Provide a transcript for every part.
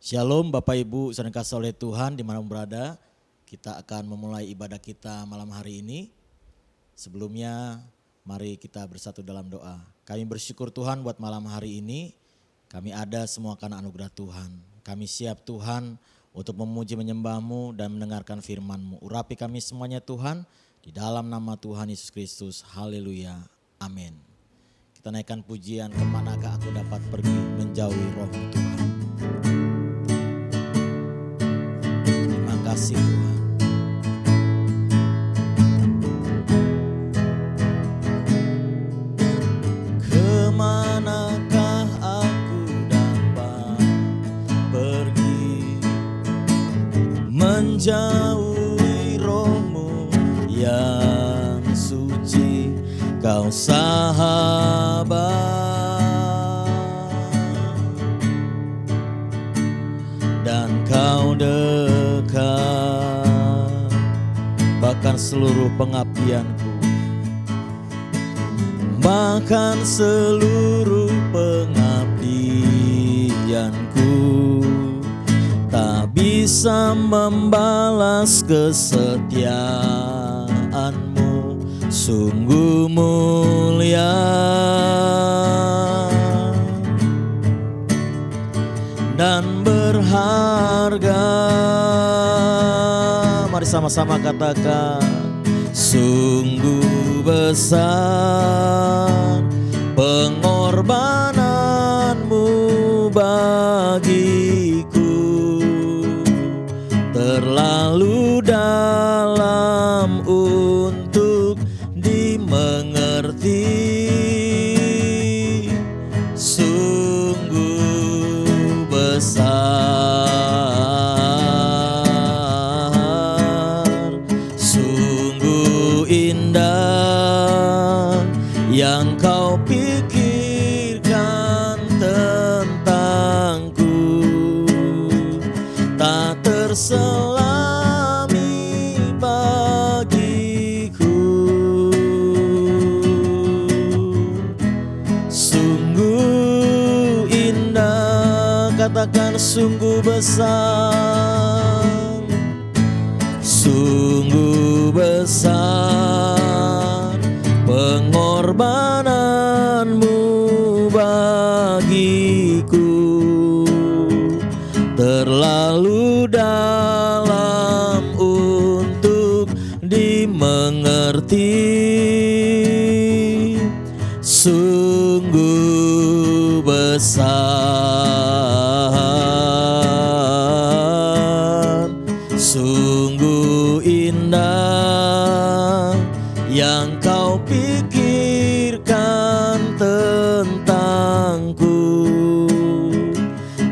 Shalom Bapak Ibu saudara kasih oleh Tuhan dimanapun berada. Kita akan memulai ibadah kita malam hari ini. Sebelumnya mari kita bersatu dalam doa. Kami bersyukur Tuhan buat malam hari ini. Kami ada semua karena anugerah Tuhan. Kami siap Tuhan untuk memuji menyembah-Mu dan mendengarkan firman-Mu. Urapi kami semuanya Tuhan di dalam nama Tuhan Yesus Kristus. Haleluya. Amin. Kita naikkan pujian, kemanakah aku dapat pergi menjauhi roh-Mu Tuhan. Terima kasih Tuhan. Kemanakah aku dapat pergi menjauhi roh-Mu yang suci, Kau sahabat, dan Kau dekat, bahkan seluruh pengabdianku, bahkan seluruh pengabdianku tak bisa membalas kesetiaan-Mu. Sungguh mulia dan berharga. Mari sama-sama katakan, sungguh besar pengorbanan-Mu bagiku, terlalu dalam untuk dimengerti. Sungguh besar, sungguh indah yang Kau pikirkan tentangku, tak terselami bagiku. Sungguh indah, katakan sungguh besar, sungguh besar pengorbanan-Mu bagiku, terlalu dalam untuk dimengerti. Sungguh besar, sungguh indah yang Kau pikirkan tentangku,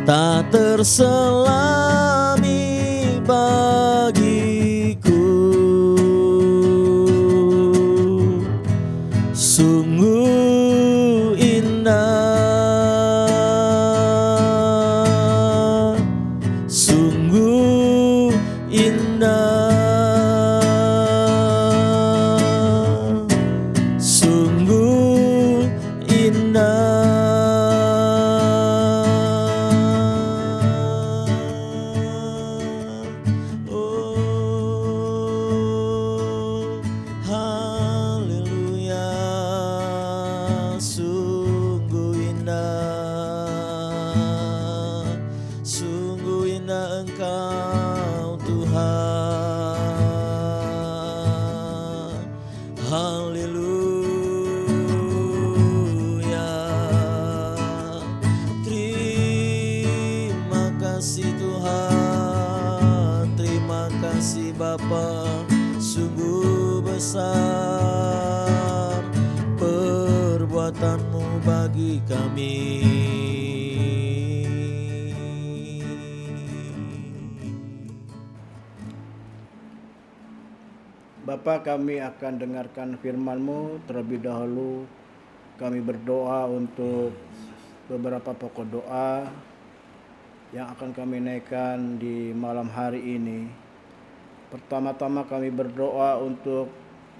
tak terselami bagiku. Sungguh indah, sungguh indah, sungguh indah. Oh, haleluya, sungguh indah, sungguh indah Engkau Tuhan. Haleluya, terima kasih Tuhan, terima kasih Bapa. Sungguh besar perbuatan-Mu bagi kami. Bapa, kami akan dengarkan firman-Mu. Terlebih dahulu kami berdoa untuk beberapa pokok doa yang akan kami naikkan di malam hari ini. Pertama-tama kami berdoa untuk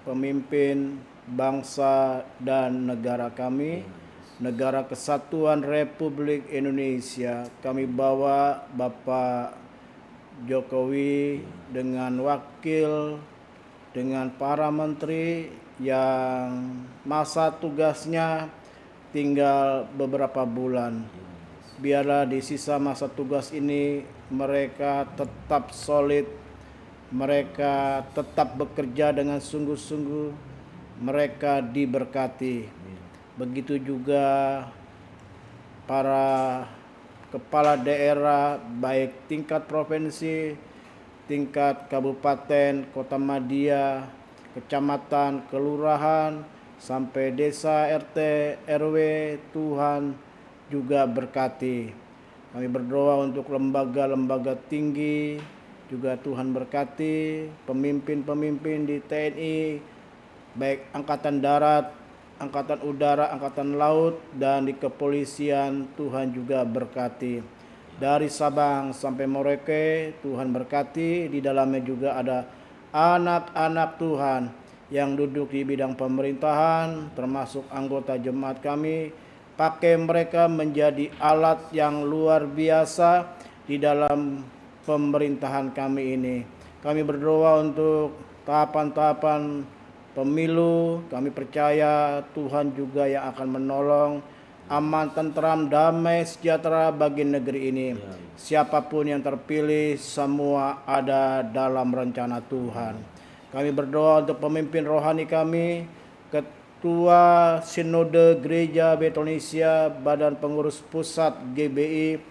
pemimpin bangsa dan negara kami, Negara Kesatuan Republik Indonesia. Kami bawa Bapak Jokowi dengan wakil, dengan para menteri yang masa tugasnya tinggal beberapa bulan. Biarlah di sisa masa tugas ini mereka tetap solid, mereka tetap bekerja dengan sungguh-sungguh, mereka diberkati. Begitu juga para kepala daerah baik tingkat provinsi, tingkat kabupaten, kota madya, kecamatan, kelurahan, sampai desa, RT, RW, Tuhan juga berkati. Kami berdoa untuk lembaga-lembaga tinggi, juga Tuhan berkati pemimpin-pemimpin di TNI, baik Angkatan Darat, Angkatan Udara, Angkatan Laut, dan di kepolisian. Tuhan juga berkati. Dari Sabang sampai Merauke, Tuhan berkati. Di dalamnya juga ada anak-anak Tuhan yang duduk di bidang pemerintahan, termasuk anggota jemaat kami. Pakai mereka menjadi alat yang luar biasa di dalam pemerintahan kami ini. Kami berdoa untuk tahapan-tahapan pemilu. Kami percaya Tuhan juga yang akan menolong, aman, tentram, damai, sejahtera bagi negeri ini. Siapapun yang terpilih, semua ada dalam rencana Tuhan. Kami berdoa untuk pemimpin rohani kami, Ketua Sinode Gereja Betonesia, Badan Pengurus Pusat GBI,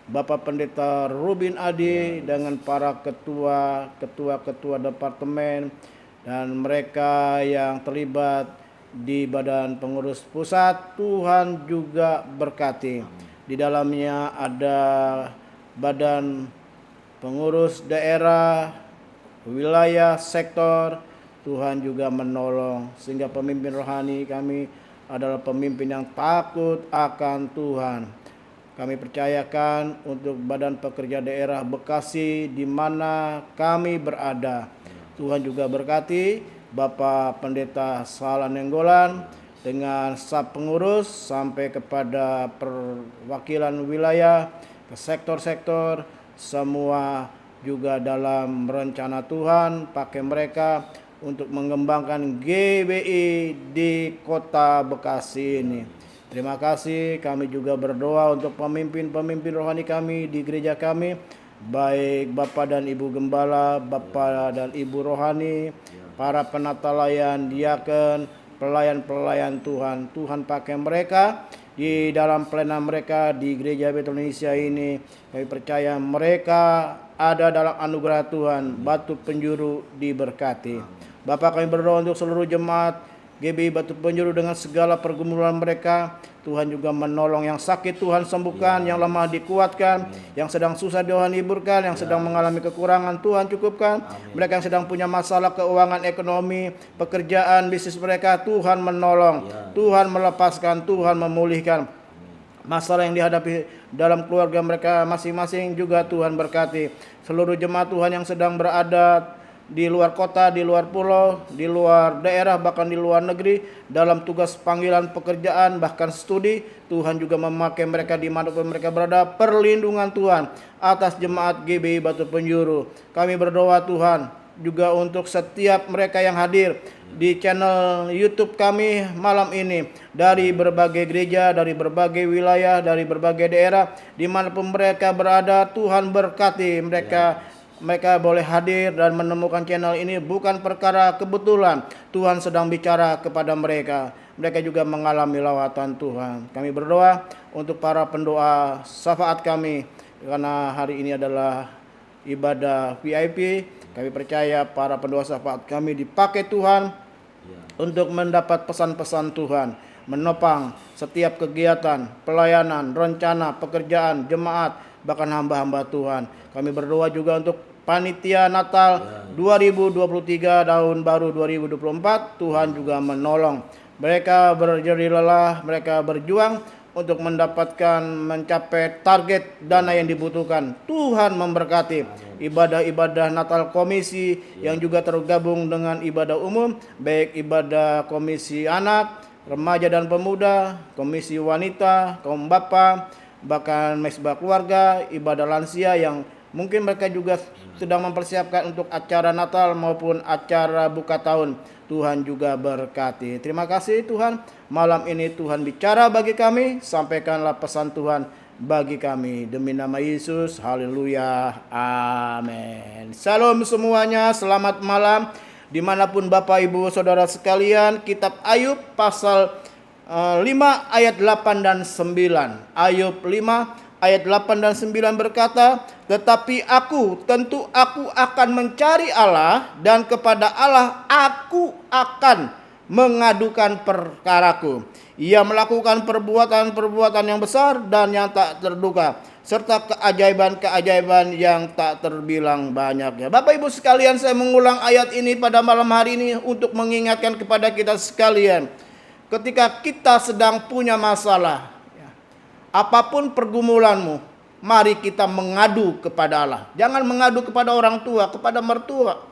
Bapak Pendeta Rubin Adi, dengan para ketua departemen, dan mereka yang terlibat di Badan Pengurus Pusat. Tuhan juga berkati. Di dalamnya ada Badan Pengurus Daerah, wilayah, sektor. Tuhan juga menolong, sehingga pemimpin rohani kami adalah pemimpin yang takut akan Tuhan. Kami percayakan untuk Badan Pekerja Daerah Bekasi, di mana kami berada. Tuhan juga berkati Bapak Pendeta Salah Nenggolan dengan staf pengurus sampai kepada perwakilan wilayah, ke sektor-sektor, semua juga dalam rencana Tuhan. Pakai mereka untuk mengembangkan GBI di kota Bekasi ini. Terima kasih. Kami juga berdoa untuk pemimpin-pemimpin rohani kami di gereja kami, baik Bapak dan Ibu Gembala, Bapak dan Ibu rohani, para penata layan, diaken, pelayan-pelayan Tuhan. Tuhan pakai mereka di dalam pelayanan mereka di Gereja Betonesia ini. Kami percaya mereka ada dalam anugerah Tuhan, batu penjuru diberkati. Bapak, kami berdoa untuk seluruh jemaat GBI Batu Penjuru dengan segala pergumulan mereka. Tuhan juga menolong yang sakit, Tuhan sembuhkan, yang lemah dikuatkan, yang sedang susah Tuhan hiburkan, yang sedang mengalami kekurangan Tuhan cukupkan. Mereka yang sedang punya masalah keuangan, ekonomi, pekerjaan, bisnis mereka, Tuhan menolong, Tuhan melepaskan, Tuhan memulihkan. Masalah yang dihadapi dalam keluarga mereka masing-masing juga Tuhan berkati. Seluruh jemaat Tuhan yang sedang berada di luar kota, di luar pulau, di luar daerah, bahkan di luar negeri, dalam tugas panggilan pekerjaan, bahkan studi, Tuhan juga memakai mereka dimanapun mereka berada. Perlindungan Tuhan atas jemaat GBI Batu Penjuru. Kami berdoa Tuhan juga untuk setiap mereka yang hadir di channel YouTube kami malam ini, dari berbagai gereja, dari berbagai wilayah, dari berbagai daerah, dimanapun mereka berada. Tuhan berkati mereka boleh hadir dan menemukan channel ini bukan perkara kebetulan. Tuhan sedang bicara kepada mereka. Mereka juga mengalami lawatan Tuhan. Kami berdoa untuk para pendoa syafaat kami, karena hari ini adalah ibadah VIP. Kami percaya para pendoa syafaat kami dipakai Tuhan untuk mendapat pesan-pesan Tuhan, menopang setiap kegiatan, pelayanan, rencana, pekerjaan, jemaat, bahkan hamba-hamba Tuhan. Kami berdoa juga untuk panitia Natal 2023, tahun baru 2024. Tuhan juga menolong. Mereka berjerih lelah, mereka berjuang untuk mencapai target dana yang dibutuhkan. Tuhan memberkati ibadah-ibadah Natal komisi yang juga tergabung dengan ibadah umum, baik ibadah komisi anak, remaja dan pemuda, komisi wanita, kaum bapa, bahkan mesbah keluarga, ibadah lansia yang mungkin mereka juga sedang mempersiapkan untuk acara Natal maupun acara buka tahun. Tuhan juga berkati. Terima kasih Tuhan, malam ini Tuhan bicara bagi kami, sampaikanlah pesan Tuhan bagi kami. Demi nama Yesus, haleluya, amin. Salam semuanya, selamat malam. Dimanapun Bapak Ibu Saudara sekalian, kitab Ayub pasal 5 ayat 8 dan 9. Ayub 5 ayat 8 dan 9 berkata, tetapi tentu aku akan mencari Allah, dan kepada Allah aku akan mengadukan perkaraku. Ia melakukan perbuatan-perbuatan yang besar dan yang tak terduga, serta keajaiban-keajaiban yang tak terbilang banyaknya. Bapak Ibu sekalian, saya mengulang ayat ini pada malam hari ini untuk mengingatkan kepada kita sekalian, ketika kita sedang punya masalah, apapun pergumulanmu, mari kita mengadu kepada Allah. Jangan mengadu kepada orang tua, kepada mertua,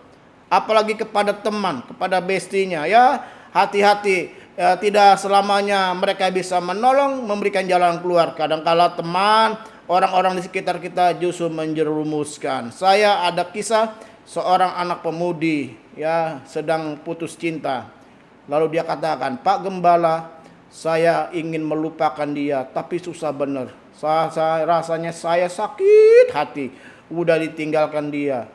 apalagi kepada teman, kepada bestinya. Ya, hati-hati. Ya, tidak selamanya mereka bisa menolong, memberikan jalan keluar. Kadang-kala teman, orang-orang di sekitar kita justru menjerumuskan. Saya ada kisah seorang anak pemudi, ya, sedang putus cinta. Lalu dia katakan, Pak Gembala, saya ingin melupakan dia, tapi susah benar. Rasanya saya sakit hati. Udah ditinggalkan dia,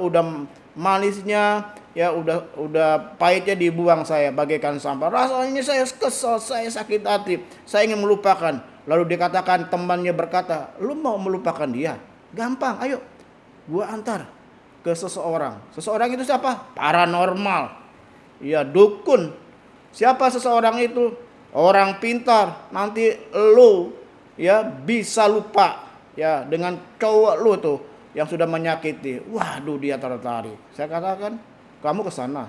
udah manisnya, ya udah pahitnya dibuang saya bagaikan sampah. Rasanya saya kesal, saya sakit hati, saya ingin melupakan. Lalu dikatakan, temannya berkata, lu mau melupakan dia? Gampang, ayo gua antar ke seseorang. Seseorang itu siapa? Paranormal, ya, dukun. Siapa seseorang itu? Orang pintar. Nanti lu, ya, bisa lupa, ya, dengan cowok lu tuh yang sudah menyakiti. Waduh, dia tertarik. Saya katakan, kamu ke sana?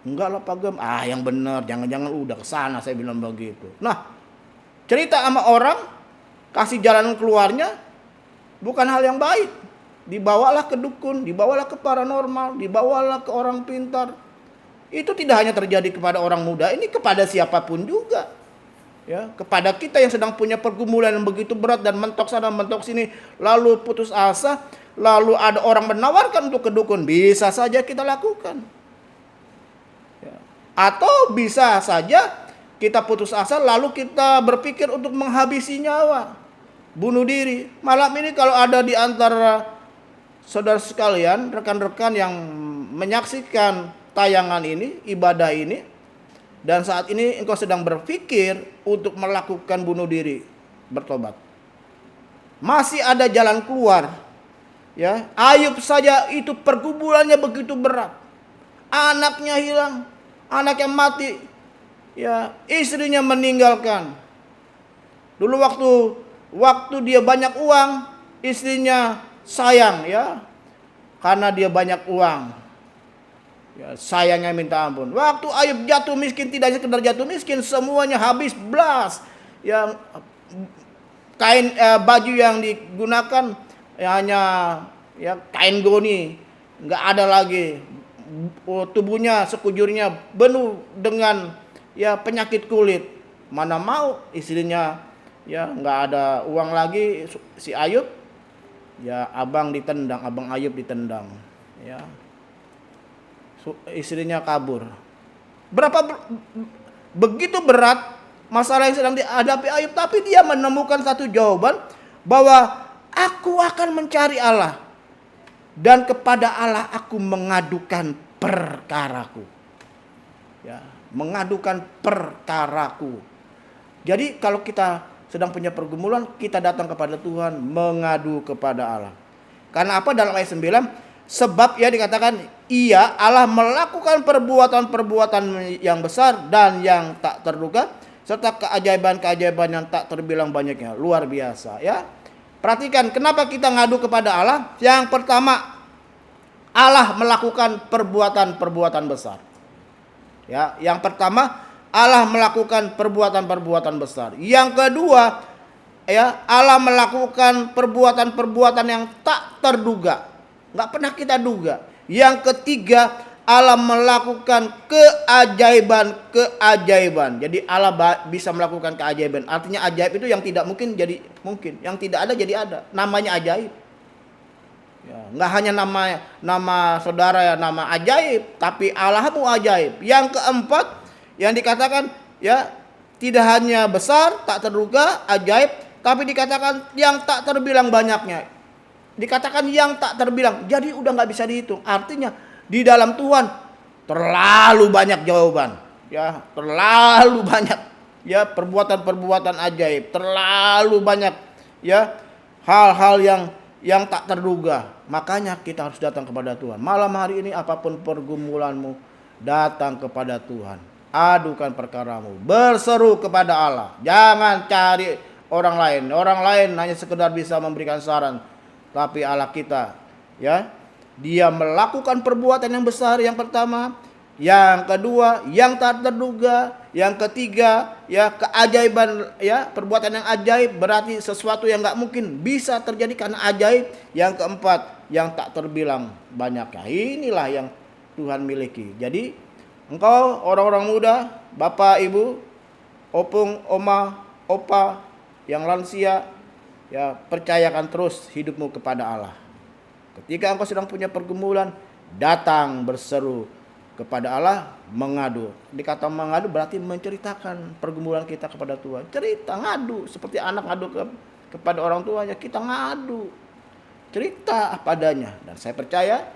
Enggak lah Pak Gem. Yang benar, jangan-jangan udah ke sana, saya bilang begitu. Nah, cerita sama orang, kasih jalan keluarnya bukan hal yang baik. Dibawalah ke dukun, dibawalah ke paranormal, dibawalah ke orang pintar. Itu tidak hanya terjadi kepada orang muda, ini kepada siapapun juga. Ya, kepada kita yang sedang punya pergumulan yang begitu berat dan mentok sana mentok sini, lalu putus asa, lalu ada orang menawarkan untuk ke dukun, bisa saja kita lakukan. Ya. Atau bisa saja kita putus asa lalu kita berpikir untuk menghabisi nyawa, bunuh diri. Malam ini kalau ada di antara saudara sekalian, rekan-rekan yang menyaksikan tayangan ini, ibadah ini, dan saat ini engkau sedang berpikir untuk melakukan bunuh diri, bertobat, masih ada jalan keluar. Ya, Ayub saja itu pergumulannya begitu berat. Anaknya hilang, anaknya mati, ya, istrinya meninggalkan. Dulu waktu dia banyak uang, istrinya sayang, ya, karena dia banyak uang. Ya, sayangnya minta ampun. Waktu Ayub jatuh miskin, tidak sekedar jatuh miskin, semuanya habis blas. Yang kain baju yang digunakan hanya, ya, kain goni, nggak ada lagi. Tubuhnya sekujurnya penuh dengan, ya, penyakit kulit. Mana mau istrinya, ya, nggak ada uang lagi, si Ayub, ya, abang Ayub ditendang, ya. Istrinya kabur. Begitu berat masalah yang sedang dihadapi Ayub, tapi dia menemukan satu jawaban bahwa aku akan mencari Allah, dan kepada Allah aku mengadukan perkaraku. Ya, mengadukan perkaraku. Jadi kalau kita sedang punya pergumulan, kita datang kepada Tuhan, mengadu kepada Allah. Karena apa? Dalam ayat 9, sebab ya dikatakan, ia Allah melakukan perbuatan-perbuatan yang besar dan yang tak terduga, serta keajaiban-keajaiban yang tak terbilang banyaknya. Luar biasa, ya. Perhatikan kenapa kita ngadu kepada Allah. Yang pertama, Allah melakukan perbuatan-perbuatan besar. Ya, yang pertama, Allah melakukan perbuatan-perbuatan besar. Yang kedua, ya, Allah melakukan perbuatan-perbuatan yang tak terduga, nggak pernah kita duga. Yang ketiga, Allah melakukan keajaiban. Jadi Allah bisa melakukan keajaiban. Artinya ajaib itu yang tidak mungkin jadi mungkin, yang tidak ada jadi ada. Namanya ajaib. Ya, nggak hanya nama saudara ya, nama ajaib, tapi Allahmu ajaib. Yang keempat yang dikatakan ya, tidak hanya besar, tak terduga, ajaib, tapi dikatakan yang tak terbilang banyaknya. Dikatakan yang tak terbilang. Jadi udah nggak bisa dihitung. Artinya di dalam Tuhan terlalu banyak jawaban. Ya, terlalu banyak ya perbuatan-perbuatan ajaib. Terlalu banyak ya hal-hal yang tak terduga. Makanya kita harus datang kepada Tuhan. Malam hari ini apapun pergumulanmu, datang kepada Tuhan. Adukan perkaramu, berseru kepada Allah. Jangan cari orang lain. Orang lain hanya sekedar bisa memberikan saran, tapi Allah kita ya, Dia melakukan perbuatan yang besar yang pertama, yang kedua yang tak terduga, yang ketiga ya keajaiban ya, perbuatan yang ajaib berarti sesuatu yang nggak mungkin bisa terjadi karena ajaib. Yang keempat yang tak terbilang banyaknya. Inilah yang Tuhan miliki. Jadi engkau orang-orang muda, bapak, ibu, opung, oma, opa, yang lansia, ya percayakan terus hidupmu kepada Allah. Ketika engkau sedang punya pergumulan, datang berseru kepada Allah, mengadu. Dikata mengadu berarti menceritakan pergumulan kita kepada Tuhan. Cerita, ngadu, seperti anak ngadu kepada orang tuanya, kita ngadu. Cerita apa adanya. Dan saya percaya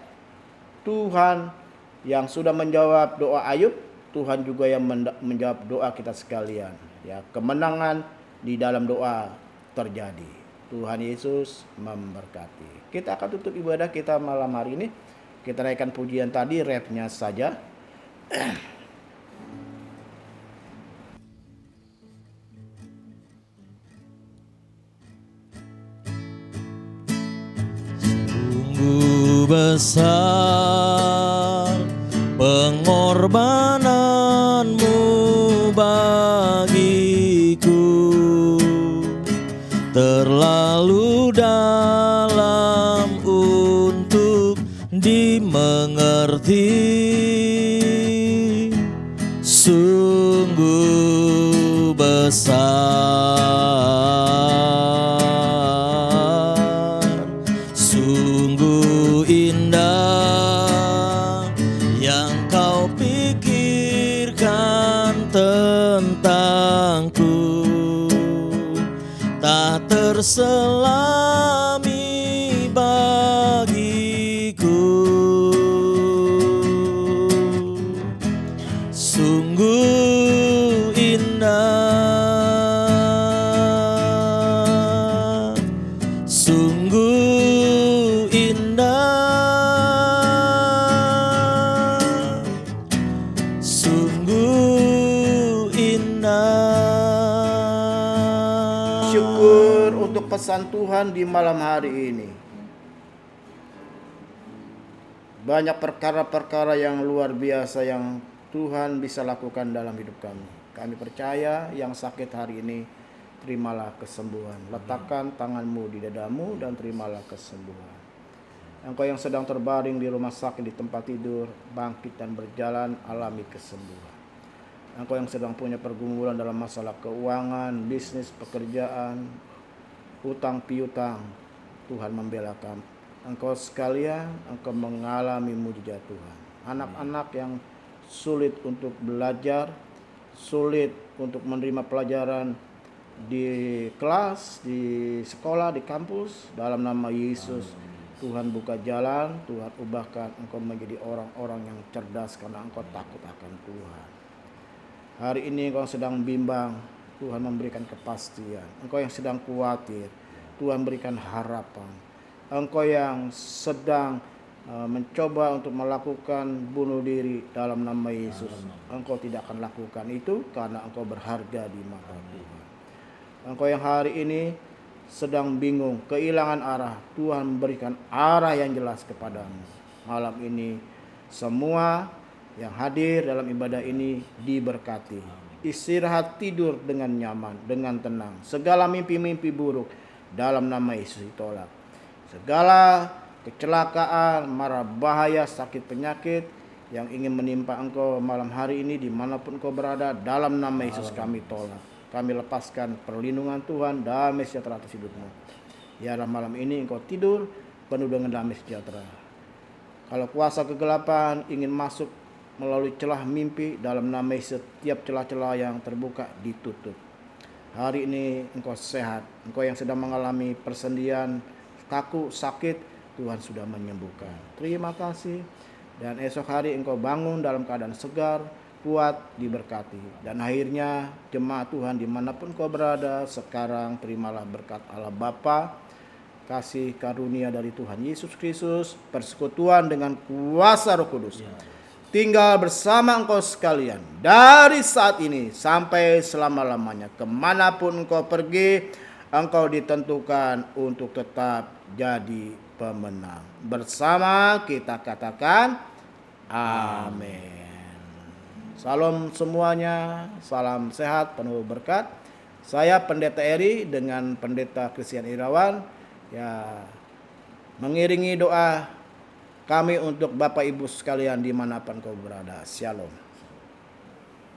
Tuhan yang sudah menjawab doa Ayub, Tuhan juga yang menjawab doa kita sekalian. Ya, kemenangan di dalam doa terjadi. Tuhan Yesus memberkati. Kita akan tutup ibadah kita malam hari ini. Kita naikkan pujian tadi, refnya saja. Sungguh besar pengorbananmu bagiku, terlalu dalam untuk dimengerti. Sungguh besar, sungguh indah yang kau pikirkan tentangku, tak terselami bagiku. Sungguh indah, sungguh indah, sungguh indah. Syukur untuk pesan Tuhan di malam hari ini. Banyak perkara-perkara yang luar biasa yang Tuhan bisa lakukan dalam hidup kami. Kami percaya yang sakit hari ini, terimalah kesembuhan. Letakkan tanganmu di dadamu dan terimalah kesembuhan. Engkau yang sedang terbaring di rumah sakit, di tempat tidur, bangkit dan berjalan, alami kesembuhan. Engkau yang sedang punya pergumulan dalam masalah keuangan, bisnis, pekerjaan, utang piutang, Tuhan membelakan. Engkau sekalian, engkau mengalami mujizat Tuhan. Anak-anak yang sulit untuk belajar, sulit untuk menerima pelajaran di kelas, di sekolah, di kampus, dalam nama Yesus Tuhan buka jalan, Tuhan ubahkan engkau menjadi orang-orang yang cerdas karena engkau takut akan Tuhan. Hari ini engkau sedang bimbang, Tuhan memberikan kepastian. Engkau yang sedang khawatir, Tuhan berikan harapan. Engkau yang sedang mencoba untuk melakukan bunuh diri, dalam nama Yesus engkau tidak akan lakukan itu karena engkau berharga di mata Tuhan. Engkau yang hari ini sedang bingung, kehilangan arah, Tuhan memberikan arah yang jelas kepadamu. Malam ini semua yang hadir dalam ibadah ini diberkati. Istirahat, tidur dengan nyaman, dengan tenang. Segala mimpi-mimpi buruk dalam nama Yesus ditolak. Segala kecelakaan, mara bahaya, sakit penyakit yang ingin menimpa engkau malam hari ini dimanapun engkau berada, dalam nama Yesus kami tolak. Kami lepaskan perlindungan Tuhan, damai sejahtera atas hidupmu. Biarlah malam ini engkau tidur penuh dengan damai sejahtera. Kalau kuasa kegelapan ingin masuk melalui celah mimpi, dalam nama Yesus setiap celah-celah yang terbuka ditutup. Hari ini engkau sehat, engkau yang sedang mengalami persendian, kaku, sakit, Tuhan sudah menyembuhkan. Terima kasih. Dan esok hari engkau bangun dalam keadaan segar, kuat, diberkati. Dan akhirnya jemaat Tuhan dimanapun kau berada, sekarang terimalah berkat Allah Bapa, kasih karunia dari Tuhan Yesus Kristus, persekutuan dengan kuasa Roh Kudus, tinggal bersama engkau sekalian dari saat ini sampai selama-lamanya. Kemanapun engkau pergi, engkau ditentukan untuk tetap jadi pemenang. Bersama kita katakan amin. Salam semuanya, salam sehat penuh berkat. Saya Pendeta Eri dengan Pendeta Christian Irawan, ya, mengiringi doa kami untuk Bapak Ibu sekalian dimanapun kau berada. Shalom.